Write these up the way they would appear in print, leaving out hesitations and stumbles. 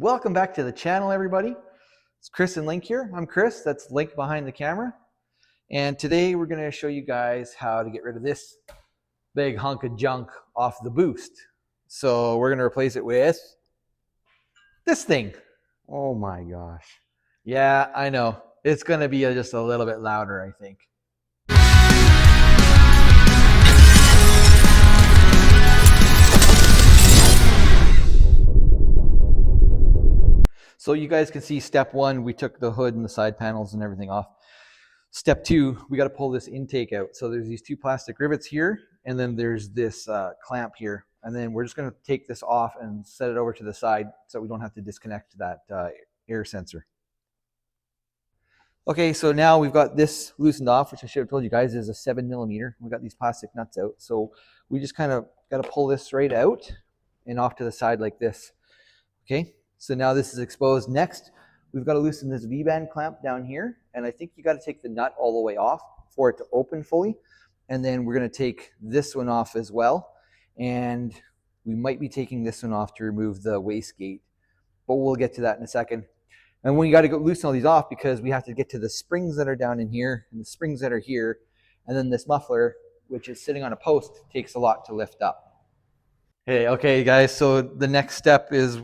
Welcome back to the channel, everybody. It's Chris and Link here. I'm Chris, that's Link behind the camera. And today we're going to show you guys how to get rid of this big hunk of junk off the Boost. So we're going to replace it with this thing. Oh my gosh. Yeah, I know. It's going to be just a little bit louder, I think. So you guys can see step one, we took the hood and the side panels and everything off. Step two, we got to pull this intake out. So there's these two plastic rivets here, and then there's this clamp here. And then we're just going to take this off and set it over to the side so we don't have to disconnect that air sensor. Okay, so now we've got this loosened off, which I should have told you guys is a 7mm. We got these plastic nuts out. So we just kind of got to pull this right out and off to the side like this. Okay. So now this is exposed. Next, we've got to loosen this V-band clamp down here. And I think you got to take the nut all the way off for it to open fully. And then we're going to take this one off as well. And we might be taking this one off to remove the wastegate, but we'll get to that in a second. And when you got to go loosen all these off because we have to get to the springs that are down in here and the springs that are here. And then this muffler, which is sitting on a post, takes a lot to lift up. Hey, okay guys, so the next step is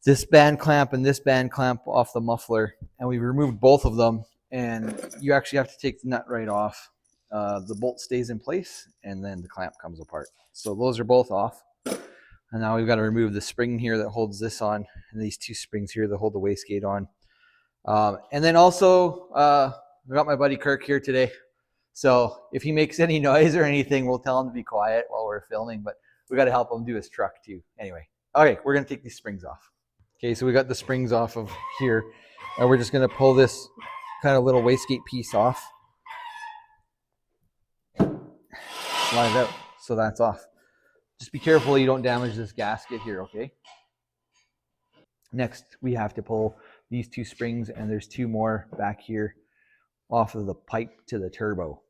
this band clamp and this band clamp off the muffler, and we removed both of them, and you actually have to take the nut right off. The bolt stays in place and then the clamp comes apart. So those are both off, and now we've got to remove the spring here that holds this on and these two springs here that hold the wastegate on. And then also I got my buddy Kirk here today, so if he makes any noise or anything, we'll tell him to be quiet while we're filming, but we got to help him do his truck too. Anyway, okay, we're gonna take these springs off. Okay, so we got the springs off of here, and we're just going to pull this kind of little wastegate piece off. Slide it out, so that's off. Just be careful you don't damage this gasket here, okay? Next, we have to pull these two springs, and there's two more back here off of the pipe to the turbo.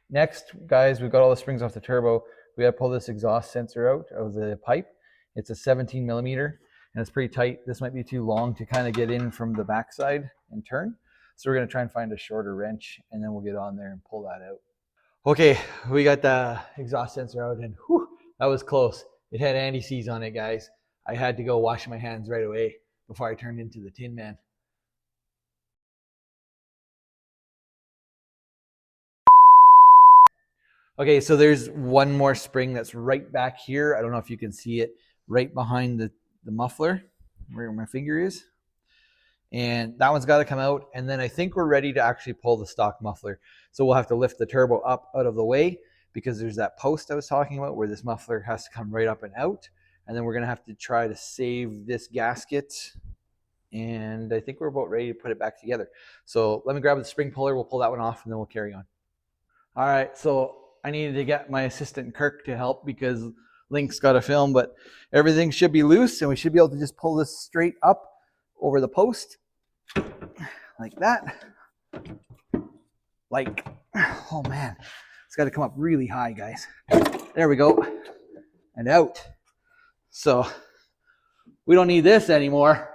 Next, guys, we've got all the springs off the turbo. We got to pull this exhaust sensor out of the pipe. It's a 17mm. And it's pretty tight. This might be too long to kind of get in from the backside and turn. So we're going to try and find a shorter wrench, and then we'll get on there and pull that out. Okay, we got the exhaust sensor out, and whew, that was close. It had anti-seize on it, guys. I had to go wash my hands right away before I turned into the Tin Man. Okay, so there's one more spring that's right back here. I don't know if you can see it, right behind the muffler where my finger is, and that one's got to come out. And then I think we're ready to actually pull the stock muffler, so we'll have to lift the turbo up out of the way because there's that post I was talking about where this muffler has to come right up and out, and then we're gonna have to try to save this gasket, and I think we're about ready to put it back together. So let me grab the spring puller, we'll pull that one off, and then we'll carry on. All right, so I needed to get my assistant Kirk to help because Link's got to film, but everything should be loose, and we should be able to just pull this straight up over the post like that. Like, oh man, it's got to come up really high, guys. There we go, and out. So we don't need this anymore.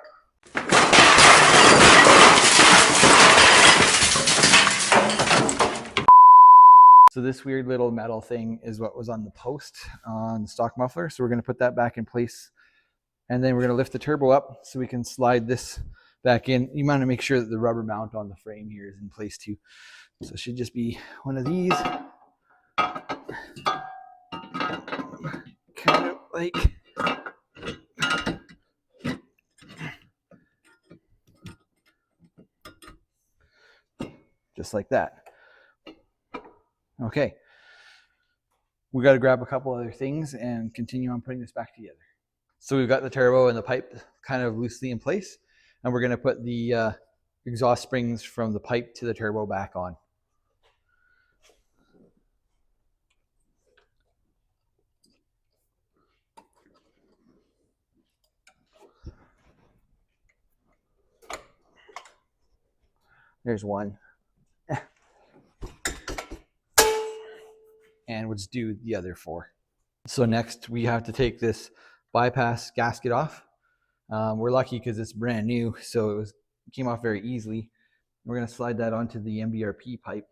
So this weird little metal thing is what was on the post on the stock muffler. So we're going to put that back in place, and then we're going to lift the turbo up so we can slide this back in. You want to make sure that the rubber mount on the frame here is in place too. So it should just be one of these. Kind of like just like that. Okay, we got to grab a couple other things and continue on putting this back together. So we've got the turbo and the pipe kind of loosely in place, and we're going to put the exhaust springs from the pipe to the turbo back on. There's one. And we'll just do the other four. So next we have to take this bypass gasket off, We're lucky because it's brand new, so it came off very easily. We're going to slide that onto the MBRP pipe.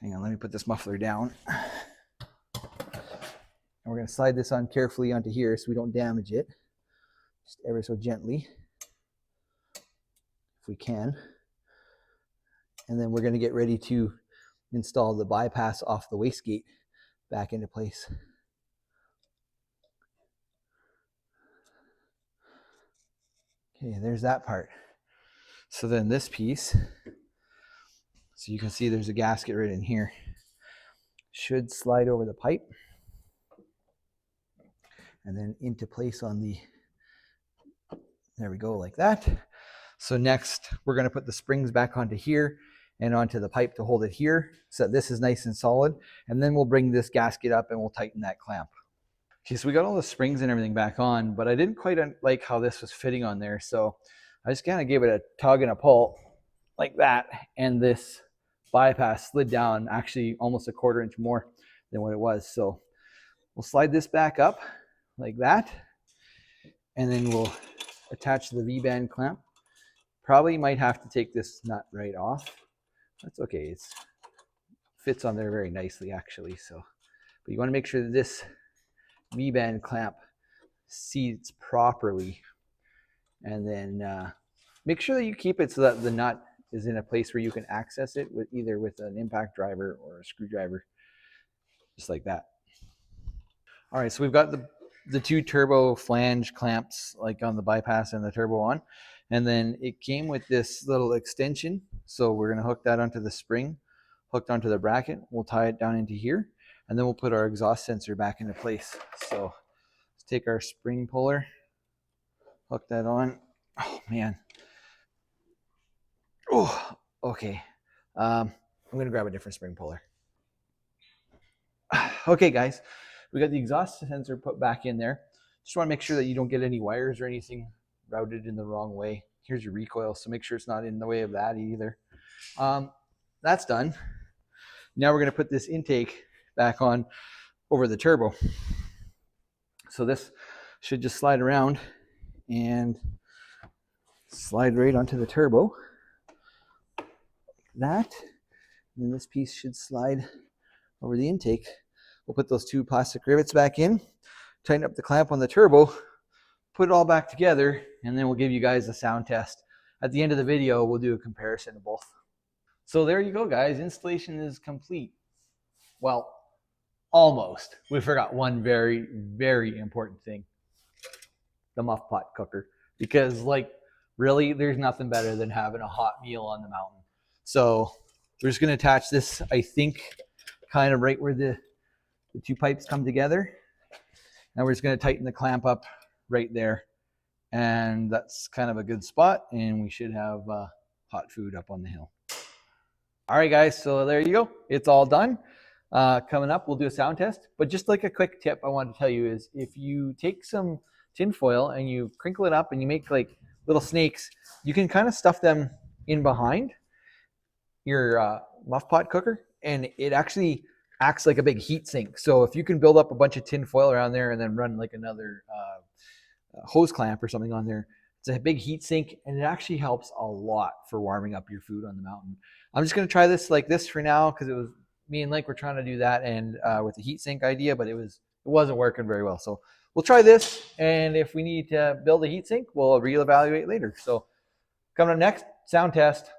Hang on, let me put this muffler down. And we're going to slide this on carefully onto here so we don't damage it. Just ever so gently, if we can. And then we're going to get ready to install the bypass off the wastegate back into place. Okay, there's that part. So then this piece, so you can see there's a gasket right in here, should slide over the pipe and then into place on the, there we go, like that. So next we're going to put the springs back onto here and onto the pipe to hold it here so that this is nice and solid. And then we'll bring this gasket up and we'll tighten that clamp. Okay, so we got all the springs and everything back on, but I didn't quite like how this was fitting on there. So I just kind of gave it a tug and a pull like that. And this bypass slid down actually almost a 1/4 inch more than what it was. So we'll slide this back up like that. And then we'll attach the V-band clamp. Probably might have to take this nut right off. That's okay. It fits on there very nicely actually. So, but you want to make sure that this V-band clamp seats properly, and then make sure that you keep it so that the nut is in a place where you can access it with either with an impact driver or a screwdriver, just like that. All right, so we've got the 2 turbo flange clamps like on the bypass and the turbo on, and then it came with this little extension. So we're going to hook that onto the spring, hooked onto the bracket. We'll tie it down into here, and then we'll put our exhaust sensor back into place. So let's take our spring puller, hook that on. Oh man. Oh, okay. I'm going to grab a different spring puller. Okay, guys, we got the exhaust sensor put back in there. Just want to make sure that you don't get any wires or anything routed in the wrong way. Here's your recoil, so make sure it's not in the way of that either. That's done. Now we're going to put this intake back on over the turbo. So this should just slide around and slide right onto the turbo. That, and then this piece should slide over the intake. We'll put those 2 plastic rivets back in, tighten up the clamp on the turbo, put it all back together, and then we'll give you guys a sound test. At the end of the video, we'll do a comparison of both. So there you go, guys. Installation is complete. Well, almost. We forgot one very, very important thing. The muff pot cooker. Because, like, really, there's nothing better than having a hot meal on the mountain. So we're just going to attach this, I think, kind of right where the 2 pipes come together. And we're just going to tighten the clamp up right there. And that's kind of a good spot. And we should have hot food up on the hill. All right, guys. So there you go. It's all done. Coming up, we'll do a sound test. But just like a quick tip I wanted to tell you is if you take some tin foil and you crinkle it up and you make like little snakes, you can kind of stuff them in behind your muff pot cooker, and it actually acts like a big heat sink. So if you can build up a bunch of tin foil around there and then run like another hose clamp or something on there, it's a big heat sink, and it actually helps a lot for warming up your food on the mountain. I'm just going to try this like this for now because it was me and Link were trying to do that and with the heat sink idea, but it wasn't working very well. So we'll try this, and if we need to build a heat sink, we'll reevaluate later. So coming up next, sound test.